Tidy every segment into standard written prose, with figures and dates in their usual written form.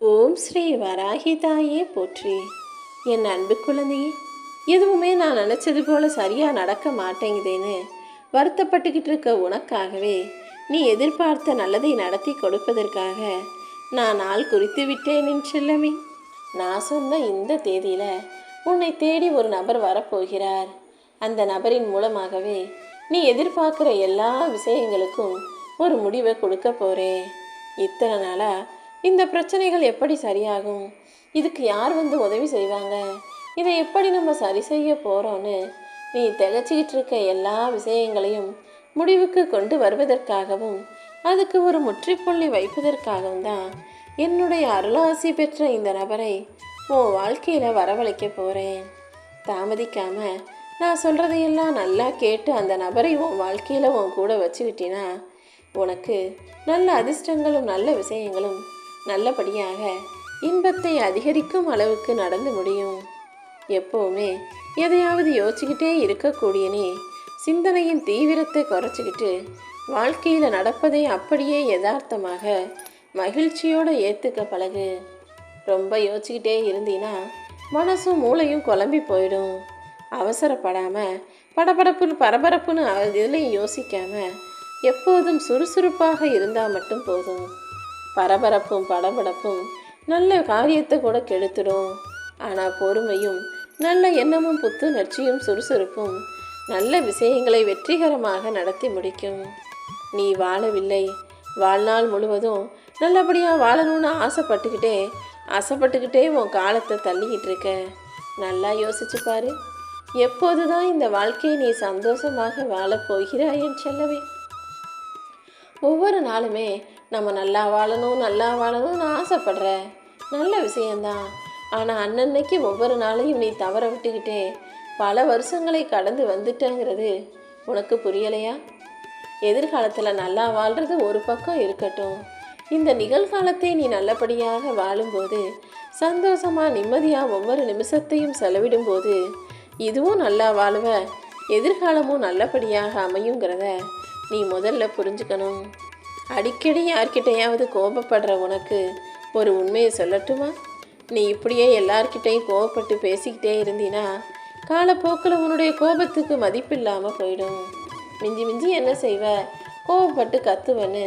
ஓம் ஸ்ரீ வராகிதாயே போற்றி. என் அன்பு குழந்தையே, எதுவுமே நான் நினச்சது போல சரியாக நடக்க மாட்டேங்குதேன்னு வருத்தப்பட்டுக்கிட்டு இருக்க உனக்காகவே நீ எதிர்பார்த்த நல்லதை நடத்தி கொடுப்பதற்காக நான் நாள் குறித்து விட்டேன் என் செல்லமே. நான் சொன்ன இந்த தேதியில் உன்னை தேடி ஒரு நபர் வரப்போகிறார். அந்த நபரின் மூலமாகவே நீ எதிர்பார்க்குற எல்லா விஷயங்களுக்கும் ஒரு முடிவை கொடுக்க போகிறேன். இத்தனை நாளாக இந்த பிரச்சனைகள் எப்படி சரியாகும், இதுக்கு யார் வந்து உதவி செய்வாங்க, இதை எப்படி நம்ம சரி செய்ய போகிறோன்னு நீ திகச்சிக்கிட்டு இருக்க எல்லா விஷயங்களையும் முடிவுக்கு கொண்டு வருவதற்காகவும் அதுக்கு ஒரு முற்றுப்புள்ளி வைப்பதற்காகவும் தான் என்னுடைய அருளாசி பெற்ற இந்த நபரை உன் வாழ்க்கையில் வரவழைக்க போகிறேன். தாமதிக்காமல் நான் சொல்கிறதையெல்லாம் நல்லா கேட்டு அந்த நபரை உன் வாழ்க்கையில் உன் கூட வச்சுக்கிட்டினா உனக்கு நல்ல அதிர்ஷ்டங்களும் நல்ல விஷயங்களும் நல்லபடியாக இன்பத்தை அதிகரிக்கும் அளவுக்கு நடந்து முடியும். எப்போவுமே எதையாவது யோசிச்சுக்கிட்டே இருக்கக்கூடிய நீ சிந்தனையின் தீவிரத்தை குறைச்சிக்கிட்டு வாழ்க்கையில் நடப்பதை அப்படியே யதார்த்தமாக மகிழ்ச்சியோடு ஏற்றுக்க பழகு. ரொம்ப யோசிச்சுக்கிட்டே இருந்தீன்னா மனசும் மூளையும் குழம்பி போயிடும். அவசரப்படாமல் படபடப்புன்னு பரபரப்புன்னு இதுலையும் யோசிக்காமல் எப்போதும் சுறுசுறுப்பாக இருந்தால் மட்டும் போதும். பரபரப்பும் படபடப்பும் நல்ல காரியத்தை கூட கெடுத்துடும். ஆனால் பொறுமையும் நல்ல எண்ணமும் புத்துணர்ச்சியும் சுறுசுறுப்பும் நல்ல விஷயங்களை வெற்றிகரமாக நடத்தி முடிக்கும். நீ வாழவில்லை, வாழ்நாள் முழுவதும் நல்லபடியாக வாழணும்னு ஆசைப்பட்டுக்கிட்டே உன் காலத்தை தள்ளிக்கிட்டு இருக்க. நல்லா யோசிச்சு பாரு, எப்போது தான் இந்த வாழ்க்கையை நீ சந்தோஷமாக வாழப்போகிறாய் என் செல்லவே. ஒவ்வொரு நாளுமே நம்ம நல்லா வாழணும்னு ஆசைப்படுற நல்ல விஷயந்தான். ஆனால் அன்னன்னைக்கு ஒவ்வொரு நாளையும் நீ தவற விட்டுக்கிட்டே பல வருஷங்களை கடந்து வந்துட்டேங்கிறது உனக்கு புரியலையா? எதிர்காலத்தில் நல்லா வாழ்கிறது ஒரு பக்கம் இருக்கட்டும், இந்த நிகழ்காலத்தை நீ நல்லபடியாக வாழும்போது சந்தோஷமாக நிம்மதியாக ஒவ்வொரு நிமிஷத்தையும் செலவிடும்போது இதுவும் நல்லா வாழுவ, எதிர்காலமும் நல்லபடியாக அமையுங்கிறத நீ முதல்ல புரிஞ்சுக்கணும். அடிக்கடி யார்கிட்டையாவது கோபப்படுற உனக்கு ஒரு உண்மையை சொல்லட்டுமா? நீ இப்படியே எல்லார்கிட்டையும் கோபப்பட்டு பேசிக்கிட்டே இருந்தீன்னா காலப்போக்கில் உன்னுடைய கோபத்துக்கு மதிப்பில்லாமல் போயிடும். மிஞ்சி மிஞ்சி என்ன செய்வ, கோபப்பட்டு கத்துவன்னு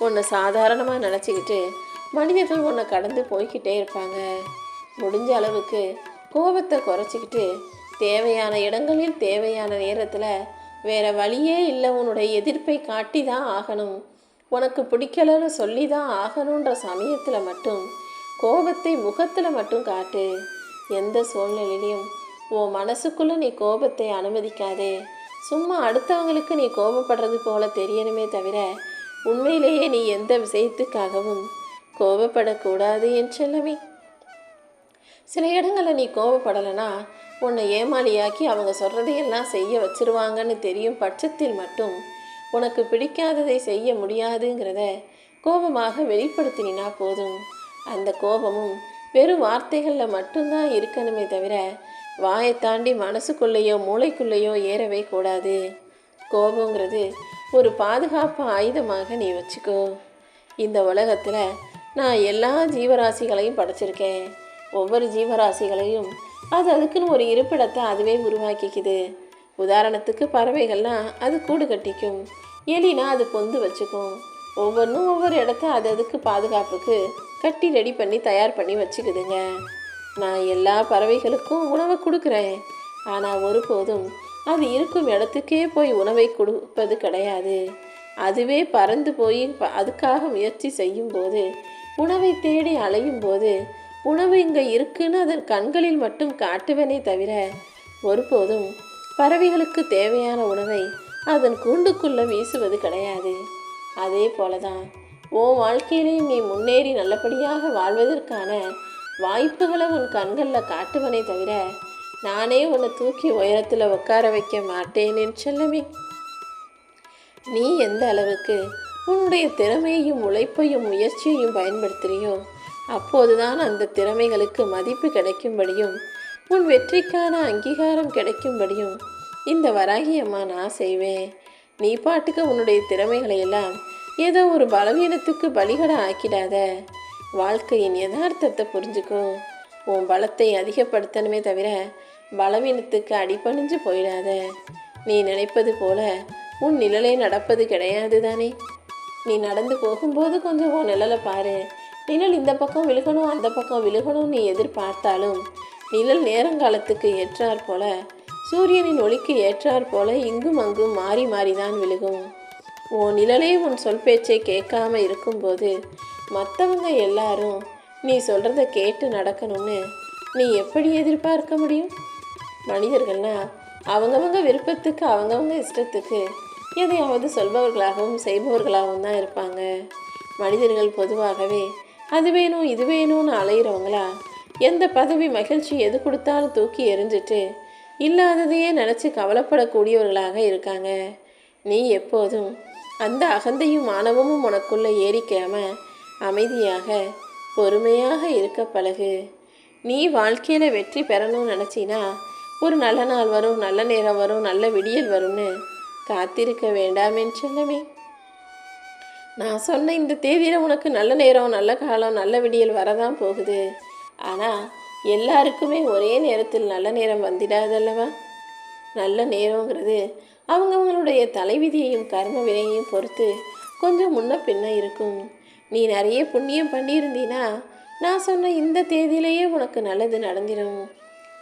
உன்னை சாதாரணமாக நினச்சிக்கிட்டு மனிதர்கள் உன்னை கடந்து போய்கிட்டே இருப்பாங்க. முடிஞ்ச அளவுக்கு கோபத்தை குறைச்சிக்கிட்டு தேவையான இடங்களில் தேவையான நேரத்தில் வேறு வழியே இல்லை, உன்னுடைய எதிர்ப்பை காட்டி தான் ஆகணும், உனக்கு பிடிக்கலன்னு சொல்லி தான் ஆகணுன்ற சமயத்தில் மட்டும் கோபத்தை முகத்தில் மட்டும் காட்டு. எந்த சூழ்நிலையிலையும் உன் மனசுக்குள்ளே நீ கோபத்தை அனுமதிக்காதே. சும்மா அடுத்தவங்களுக்கு நீ கோபப்படுறது போல தெரியணுமே தவிர உண்மையிலேயே நீ எந்த விஷயத்துக்காகவும் கோபப்படக்கூடாது என் செல்லமே. சில இடங்களில் நீ கோபப்படலைன்னா உன்னை ஏமாளியாக்கி அவங்க சொல்கிறதையெல்லாம் செய்ய வச்சிருவாங்கன்னு தெரியும் பட்சத்தில் மட்டும் உனக்கு பிடிக்காததை செய்ய முடியாதுங்கிறத கோபமாக வெளிப்படுத்தினா போதும். அந்த கோபமும் வெறும் வார்த்தைகளில் மட்டும்தான் இருக்கணுமே தவிர வாயை தாண்டி மனசுக்குள்ளேயோ மூளைக்குள்ளேயோ ஏறவே கூடாது. கோபங்கிறது ஒரு பாதுகாப்பு ஆயுதமாக நீ வச்சுக்கோ. இந்த உலகத்தில் நான் எல்லா ஜீவராசிகளையும் படைச்சிருக்கேன். ஒவ்வொரு ஜீவராசிகளையும் அதுக்குன்னு ஒரு இருப்பிடத்தை அதுவே உருவாக்கிக்குது. உதாரணத்துக்கு பறவைகள்னால் அது கூடு கட்டிக்கும், எலினா அது பொந்து வச்சுக்கும். ஒவ்வொன்றும் ஒவ்வொரு இடத்த அதுக்கு பாதுகாப்புக்கு கட்டி ரெடி பண்ணி தயார் பண்ணி வச்சுக்குதுங்க. நான் எல்லா பறவைகளுக்கும் உணவை கொடுக்குறேன், ஆனால் ஒருபோதும் அது இருக்கும் இடத்துக்கே போய் உணவை கொடுப்பது கிடையாது. அதுவே பறந்து போய் அதுக்காக முயற்சி செய்யும்போது, உணவை தேடி அலையும் போது உணவு இங்கே இருக்குன்னு அதன் கண்களில் மட்டும் காட்டுவனே தவிர ஒருபோதும் பறவைகளுக்கு தேவையான உணவை அதன் கூண்டுக்குள்ளே வீசுவது கிடையாது. அதே போல தான் உன் வாழ்க்கையிலையும் நீ முன்னேறி நல்லபடியாக வாழ்வதற்கான வாய்ப்புகளை உன் கண்களில் காட்டுவனே தவிர நானே உன்னை தூக்கி உயரத்தில் உட்கார வைக்க மாட்டேன் செல்லமே. நீ எந்த அளவுக்கு உன்னுடைய திறமையையும் உழைப்பையும் முயற்சியையும் பயன்படுத்துகிறியோ அப்போதுதான் அந்த திறமைகளுக்கு மதிப்பு கிடைக்கும்படியும் உன் வெற்றிக்கான அங்கீகாரம் கிடைக்கும்படியும் இந்த வராகி அம்மா நான் செய்வேன். நீ பாட்டுக்கு உன்னுடைய திறமைகளை எல்லாம் ஏதோ ஒரு பலவீனத்துக்கு பலிகடை ஆக்கிடாத. வாழ்க்கையின் யதார்த்தத்தை புரிஞ்சுக்கோ. உன் பலத்தை அதிகப்படுத்தணுமே தவிர பலவீனத்துக்கு அடிபணிஞ்சு போயிடாத. நீ நினைப்பது போல உன் நிழலே நடப்பது கிடையாது தானே. நீ நடந்து போகும்போது கொஞ்சம் உன் நிழலை பாரு. நிழல் இந்த பக்கம் விழுகணும் அந்த பக்கம் விழுகணும் நீ எதிர்பார்த்தாலும் நிழல் நேரங்காலத்துக்கு ஏற்றாற் போல, சூரியனின் ஒளிக்கு ஏற்றாற் போல இங்கும் அங்கும் மாறி மாறிதான் விழுகும். உன் நிழலே உன் சொல் பேச்சை கேட்காம இருக்கும்போது மற்றவங்க எல்லாரும் நீ சொல்கிறத கேட்டு நடக்கணும்னு நீ எப்படி எதிர்பார்க்க முடியும்? மனிதர்கள்னா அவங்கவங்க விருப்பத்துக்கு அவங்கவங்க இஷ்டத்துக்கு எதையாவது சொல்பவர்களாகவும் செய்பவர்களாகவும் தான் இருப்பாங்க. மனிதர்கள் பொதுவாகவே அது வேணும் இது வேணும்னு அலையிறவங்களா, எந்த பதவி மகிழ்ச்சி எது கொடுத்தாலும் தூக்கி எறிஞ்சிட்டு இல்லாததையே நினச்சி கவலைப்படக்கூடியவர்களாக இருக்காங்க. நீ எப்போதும் அந்த அகந்தையும் ஆணவமும் உனக்குள்ளே ஏறிக்காம அமைதியாக பொறுமையாக இருக்க பழகு. நீ வாழ்க்கையில் வெற்றி பெறணும்னு நினச்சினா ஒரு நல்ல நாள் வரும், நல்ல நேரம் வரும், நல்ல விடியல் வரும்னு காத்திருக்க வேண்டாமேன்னு செல்லமே. நான் சொன்ன இந்த தேதியில் உனக்கு நல்ல நேரம், நல்ல காலம், நல்ல விடியல் வரதான் போகுது. ஆனால் எல்லாருக்குமே ஒரே நேரத்தில் நல்ல நேரம் வந்துடாதல்லவா? நல்ல நேரங்கிறது அவங்கவுங்களுடைய தலைவிதியையும் கர்ம வினையையும் பொறுத்து கொஞ்சம் முன்ன பின்ன இருக்கும். நீ நிறைய புண்ணியம் பண்ணியிருந்தீனா நான் சொன்ன இந்த தேதியிலேயே உனக்கு நல்லது நடந்திடும்.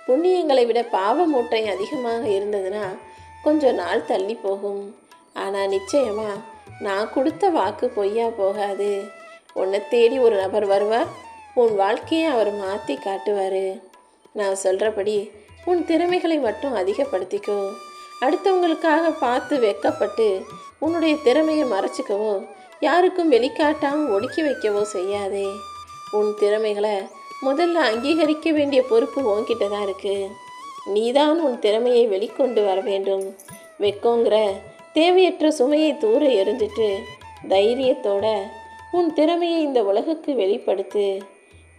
புண்ணியங்களை விட பாவ மூட்டை அதிகமாக இருந்ததுன்னா கொஞ்சம் நாள் தள்ளி போகும். ஆனால் நிச்சயமாக நான் கொடுத்த வாக்கு பொய்யா போகாது. உன்னை தேடி ஒரு நபர் வருவார், உன் வாழ்க்கையை அவர் மாற்றி காட்டுவார். நான் சொல்கிறபடி உன் திறமைகளை மட்டும் அதிகப்படுத்திக்கோ. அடுத்தவங்களுக்காக பார்த்து வெக்கப்பட்டு உன்னுடைய திறமையை மறைச்சிக்கவோ யாருக்கும் வெளிக்காட்டாமல் ஒடுக்கி வைக்கவோ செய்யாதே. உன் திறமைகளை முதல்ல அங்கீகரிக்க வேண்டிய பொறுப்பு உன்கிட்ட தான் இருக்குது. நீதான் உன் திறமையை வெளிக்கொண்டு வர வேண்டும். வெக்கங்கிற தேவையற்ற சுமையை தூர எறிஞ்சிட்டு தைரியத்தோட உன் திறமையை இந்த உலகுக்கு வெளிப்படுத்து.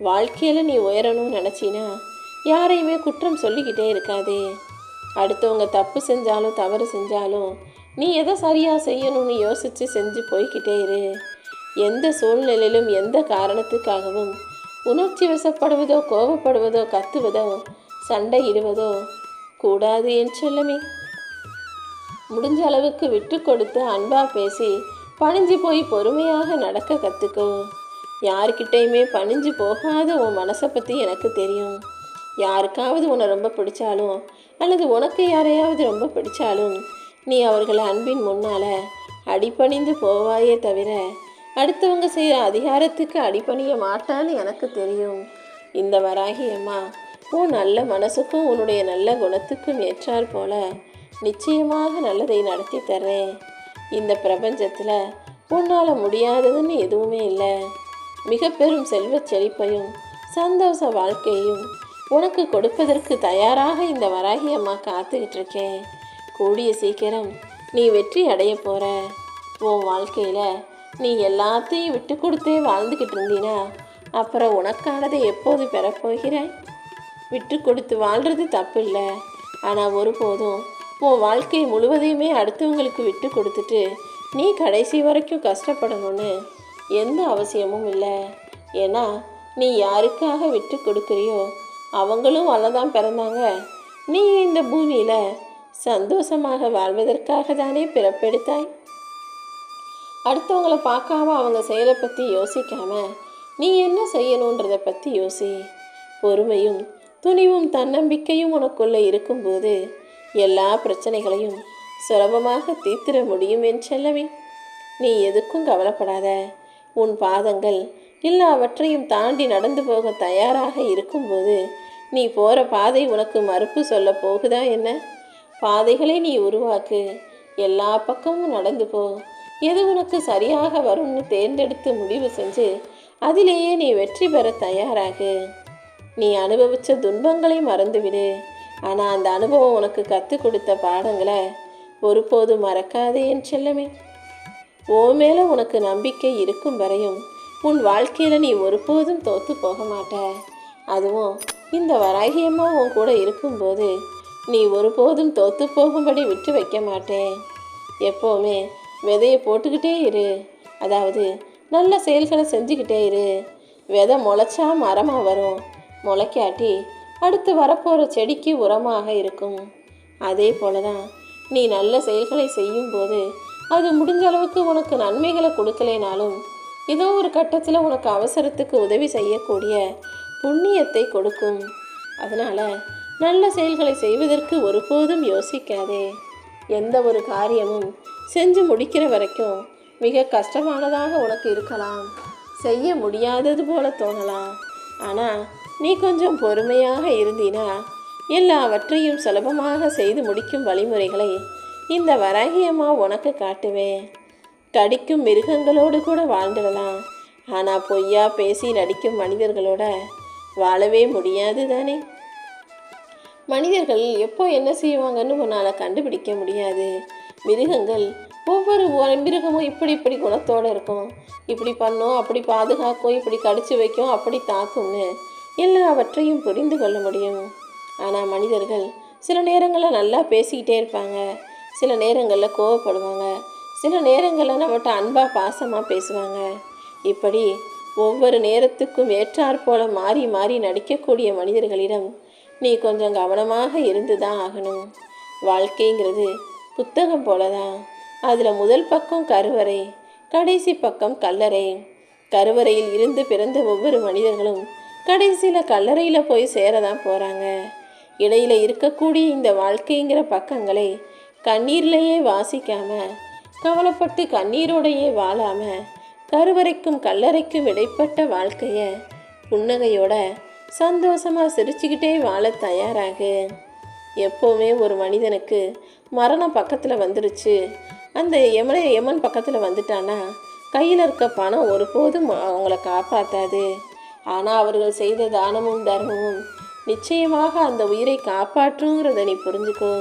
வாழ்க்கையில் நீ உயரணும்னு நினச்சினா யாரையுமே குற்றம் சொல்லிக்கிட்டே இருக்காதே. அடுத்தவங்க தப்பு செஞ்சாலும் தவறு செஞ்சாலும் நீ எதை சரியாக செய்யணும்னு யோசித்து செஞ்சு போய்கிட்டே இரு. எந்த சூழ்நிலையிலும் எந்த காரணத்துக்காகவும் உணர்ச்சி வசப்படுவதோ கோபப்படுவதோ கத்துவதோ சண்டையிடுவதோ கூடாது என் செல்லமே. முடிஞ்ச அளவுக்கு விட்டு கொடுத்து அன்பாக பேசி பணிஞ்சு போய் பொறுமையாக நடக்க கற்றுக்கோ. யார்கிட்டையுமே பணிஞ்சு போகாத உன் மனசை பற்றி எனக்கு தெரியும். யாருக்காவது உன்னை ரொம்ப பிடிச்சாலும் அல்லது உனக்கு யாரையாவது ரொம்ப பிடிச்சாலும் நீ அவர்களை அன்பின் முன்னால் அடிபணிந்து போவாயே தவிர அடுத்தவங்க செய்கிற அதிகாரத்துக்கு அடிபணிய மாட்டான்னு எனக்கு தெரியும். இந்த வராகி அம்மா உன் நல்ல மனசுக்கும் உன்னுடைய நல்ல குணத்துக்கும் ஏற்றாற் போல நிச்சயமாக நல்லதை நடத்தி தர்றேன். இந்த பிரபஞ்சத்தில் உன்னால் முடியாததுன்னு எதுவுமே இல்லை. மிக பெரும் செல்வச் செழிப்பையும் சந்தோஷ வாழ்க்கையும் உனக்கு கொடுப்பதற்கு தயாராக இந்த வராகி அம்மா காத்துக்கிட்டு இருக்கேன். கூடிய சீக்கிரம் நீ வெற்றி அடைய போகிற. உன் வாழ்க்கையில் நீ எல்லாத்தையும் விட்டு கொடுத்தே வாழ்ந்துக்கிட்டு இருந்தீனா அப்புறம் உனக்கானதை எப்போது பெறப்போகிறாய்? விட்டு கொடுத்து வாழ்கிறது தப்பு இல்லை. ஆனால் ஒருபோதும் உன் வாழ்க்கை முழுவதையுமே அடுத்தவங்களுக்கு விட்டு கொடுத்துட்டு நீ கடைசி வரைக்கும் கஷ்டப்படணும்னு எந்த அவசியமும் இல்லை. ஏன்னா நீ யாருக்காக விட்டு கொடுக்குறியோ அவங்களும் வல்லதான் பிறந்தாங்க. நீ இந்த பூமியில் சந்தோஷமாக வாழ்வதற்காக தானே பிறப்பெடுத்தாய். அடுத்தவங்களை பார்க்காம அவங்க செயலை பற்றி யோசிக்காம நீ என்ன செய்யணுன்றதை பற்றி யோசி. பொறுமையும் துணிவும் தன்னம்பிக்கையும் உனக்குள்ளே இருக்கும்போது எல்லா பிரச்சனைகளையும் சுலபமாக தீர்த்திட முடியும் என் செல்லவே. நீ எதுக்கும் கவலைப்படாத. உன் பாதங்கள் எல்லாவற்றையும் தாண்டி நடந்து போக தயாராக இருக்கும்போது நீ போகிற பாதை உனக்கு மறுப்பு சொல்ல போகுதா என்ன? பாதைகளை நீ உருவாக்கு. எல்லா பக்கமும் நடந்து போ. எது உனக்கு சரியாக வரும்னு தேர்ந்தெடுத்து முடிவு செஞ்சு அதிலேயே நீ வெற்றி பெற தயாராகு. நீ அனுபவித்த துன்பங்களை மறந்துவிடு. ஆனால் அந்த அனுபவம் உனக்கு கற்றுக் கொடுத்த பாடங்களை ஒருபோதும் மறக்காதே என் செல்லமே. ஓ மேலே உனக்கு நம்பிக்கை இருக்கும் வரையும் உன் வாழ்க்கையில் நீ ஒருபோதும் தோற்று போக மாட்ட. அதுவும் இந்த வராகியம்மா உன் கூட இருக்கும்போது நீ ஒருபோதும் தோற்று போகும்படி விட்டு வைக்க மாட்டேன். எப்போவுமே விதையை போட்டுக்கிட்டே இரு. அதாவது நல்ல செயல்களை செஞ்சுக்கிட்டே இரு. விதை முளைச்சா மரமாக வரும், முளைக்காட்டி அடுத்து வரப்போகிற செடிக்கு உரமாக இருக்கும். அதே போல தான் நீ நல்ல செயல்களை செய்யும்போது அது முடிஞ்ச அளவுக்கு உனக்கு நன்மைகளை கொடுக்கலைனாலும் ஏதோ ஒரு கட்டத்தில் உனக்கு அவசரத்துக்கு உதவி செய்யக்கூடிய புண்ணியத்தை கொடுக்கும். அதனால் நல்ல செயல்களை செய்வதற்கு ஒருபோதும் யோசிக்காதே. எந்த ஒரு காரியமும் செஞ்சு முடிக்கிற வரைக்கும் மிக கஷ்டமானதாக உனக்கு இருக்கலாம், செய்ய முடியாதது போல தோணலாம். ஆனால் நீ கொஞ்சம் பொறுமையாக இருந்தீனா எல்லாவற்றையும் சுலபமாக செய்து முடிக்கும் வழிமுறைகளை இந்த வராகியம்மா உனக்கு காட்டுவேன். கடிக்கும் மிருகங்களோடு கூட வாழ்ந்துடலாம், ஆனால் பொய்யா பேசி நடிக்கும் மனிதர்களோட வாழவே முடியாது தானே. மனிதர்கள் எப்போ என்ன செய்வாங்கன்னு உன்னால் கண்டுபிடிக்க முடியாது. மிருகங்கள் ஒவ்வொரு மிருகமும் இப்படி இப்படி குணத்தோடு இருக்கும், இப்படி பண்ணும், அப்படி பாதுகாக்கும், இப்படி கடிச்சு வைக்கும், அப்படி தாக்கும்னு எல்லாவற்றையும் புரிந்து கொள்ள முடியும். ஆனால் மனிதர்கள் சில நேரங்களில் நல்லா பேசிக்கிட்டே இருப்பாங்க, சில நேரங்களில் கோவப்படுவாங்க, சில நேரங்களில் நம்மகிட்ட அன்பாக பாசமாக பேசுவாங்க. இப்படி ஒவ்வொரு நேரத்துக்கும் ஏற்றாற்போல் மாறி மாறி நடிக்கக்கூடிய மனிதர்களிடம் நீ கொஞ்சம் கவனமாக இருந்து தான் ஆகணும். வாழ்க்கைங்கிறது புத்தகம் போல தான். அதில் முதல் பக்கம் கருவறை, கடைசி பக்கம் கல்லறை. கருவறையில் இருந்து பிறந்த ஒவ்வொரு மனிதர்களும் கடைசியில் கல்லறையில் போய் சேரதான் போகிறாங்க. இடையில் இருக்கக்கூடிய இந்த வாழ்க்கைங்கிற பக்கங்களை கண்ணீர்லேயே வாசிக்காமல், கவலைப்பட்டு கண்ணீரோடையே வாழாமல், கருவறைக்கும் கல்லறைக்கும் இடைப்பட்ட வாழ்க்கையை புன்னகையோட சந்தோஷமாக சிரிச்சுக்கிட்டே வாழ தயாராகு. எப்போவுமே ஒரு மனிதனுக்கு மரணம் பக்கத்தில் வந்துருச்சு, அந்த யமன் பக்கத்தில் வந்துட்டானா கையில் இருக்க பணம் ஒருபோதும் அவங்கள காப்பாற்றாது. ஆனால் அவர்கள் செய்த தானமும் தர்மமும் நிச்சயமாக அந்த உயிரை காப்பாற்றுங்கிறத நீ புரிஞ்சுக்கோ.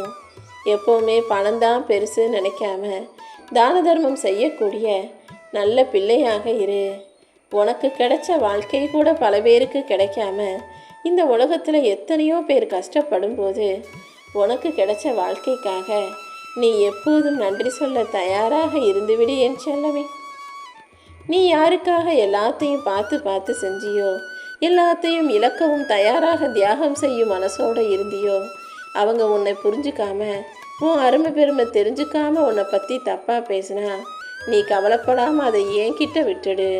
எப்போவுமே பணம்தான் பெருசு நினைக்காம தான தர்மம் செய்யக்கூடிய நல்ல பிள்ளையாக இரு. உனக்கு கிடைச்ச வாழ்க்கை கூட பல பேருக்கு கிடைக்காம இந்த உலகத்தில் எத்தனையோ பேர் கஷ்டப்படும் போது உனக்கு கிடைச்ச வாழ்க்கைக்காக நீ எப்போதும் நன்றி சொல்ல தயாராக இருந்துவிடு என் செல்லமே. நீ யாருக்காக எல்லாத்தையும் பார்த்து பார்த்து செஞ்சியோ, எல்லாத்தையும் இழக்கவும் தயாராக தியாகம் செய்யும் மனசோடு இருந்தியோ, அவங்க உன்னை புரிஞ்சுக்காம உன் அருமை பெருமை தெரிஞ்சுக்காம உன்னை பற்றி தப்பாக பேசினா நீ கவலைப்படாமல் அதை என்கிட்ட விட்டுடு.